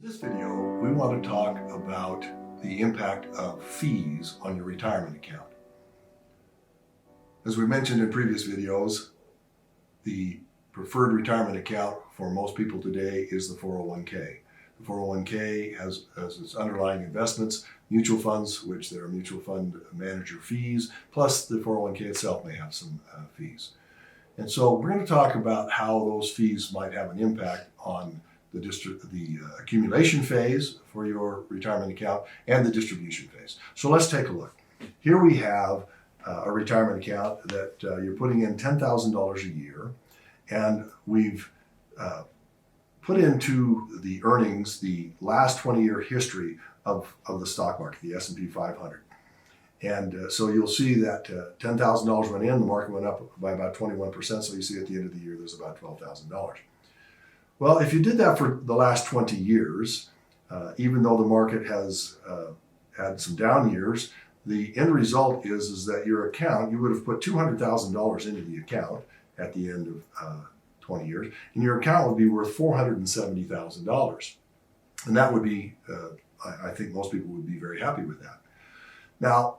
This video, we want to talk about the impact of fees on your retirement account. As we mentioned in previous videos, the preferred retirement account for most people today is the 401k. The 401k has its underlying investments, mutual funds, which there are mutual fund manager fees, plus the 401k itself may have some fees. And so we're going to talk about how those fees might have an impact on the accumulation phase for your retirement account and the distribution phase. So let's take a look. Here we have a retirement account that you're putting in $10,000 a year, and we've put into the earnings the last 20-year history of the stock market, the S&P 500. And so you'll see that $10,000 went in, the market went up by about 21%, so you see at the end of the year there's about $12,000. Well, if you did that for the last 20 years, even though the market has had some down years, the end result is that your account, you would have put $200,000 into the account at the end of 20 years, and your account would be worth $470,000. And that would be, I think most people would be very happy with that. Now,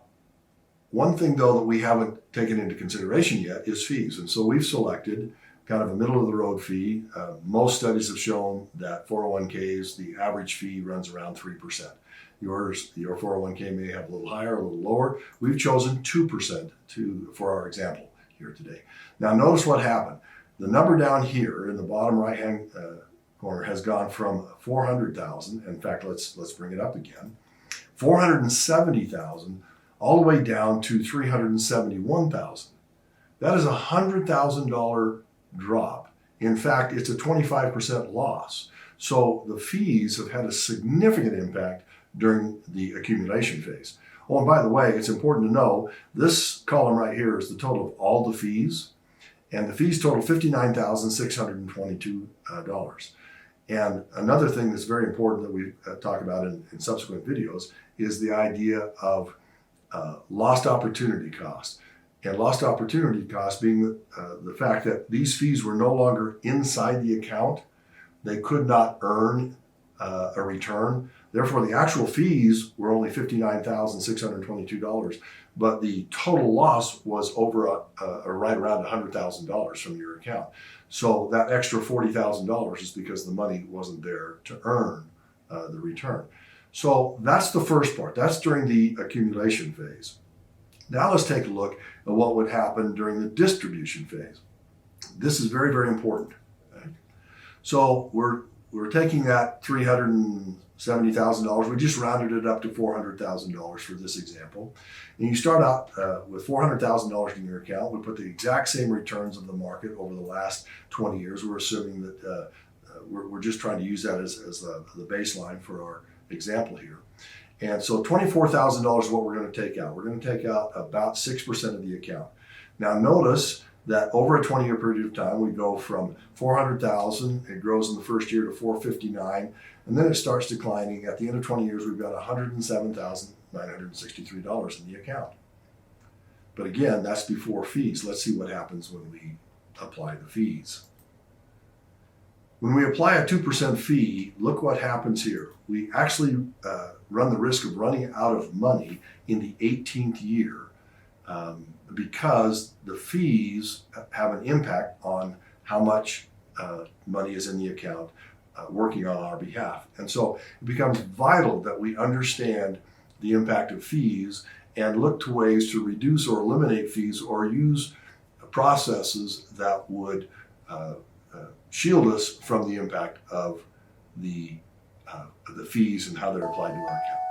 one thing though that we haven't taken into consideration yet is fees. And so we've selected kind of a middle of the road fee. Most studies have shown that 401ks, the average fee runs around 3%. Your 401k may have a little higher, a little lower. We've chosen 2% for our example here today. Now notice what happened. The number down here in the bottom right hand corner has gone from 400,000. In fact, let's bring it up again. 470,000 all the way down to 371,000. That is a $100,000 drop. In fact, it's a 25% loss. So the fees have had a significant impact during the accumulation phase. Oh, and by the way, it's important to know this column right here is the total of all the fees, and the fees total $59,622. And another thing that's very important that we talk about in subsequent videos is the idea of lost opportunity cost. And lost opportunity cost being the fact that these fees were no longer inside the account. They could not earn a return. Therefore, the actual fees were only $59,622, but the total loss was over right around $100,000 from your account. So that extra $40,000 is because the money wasn't there to earn the return. So that's the first part. That's during the accumulation phase. Now let's take a look at what would happen during the distribution phase. This is very, very important. Okay? So we're taking that $370,000. We just rounded it up to $400,000 for this example. And you start out with $400,000 in your account. We put the exact same returns of the market over the last 20 years. We're assuming that we're just trying to use that as the baseline for our example here. And so $24,000 is what we're going to take out. We're going to take out about 6% of the account. Now notice that over a 20-year period of time, we go from 400,000, it grows in the first year to 459, and then it starts declining. At the end of 20 years, we've got $107,963 in the account. But again, that's before fees. Let's see what happens when we apply the fees. When we apply a 2% fee, look what happens here. We actually run the risk of running out of money in the 18th year because the fees have an impact on how much money is in the account working on our behalf. And so it becomes vital that we understand the impact of fees and look to ways to reduce or eliminate fees or use processes that would shield us from the impact of the fees and how they're applied to our account.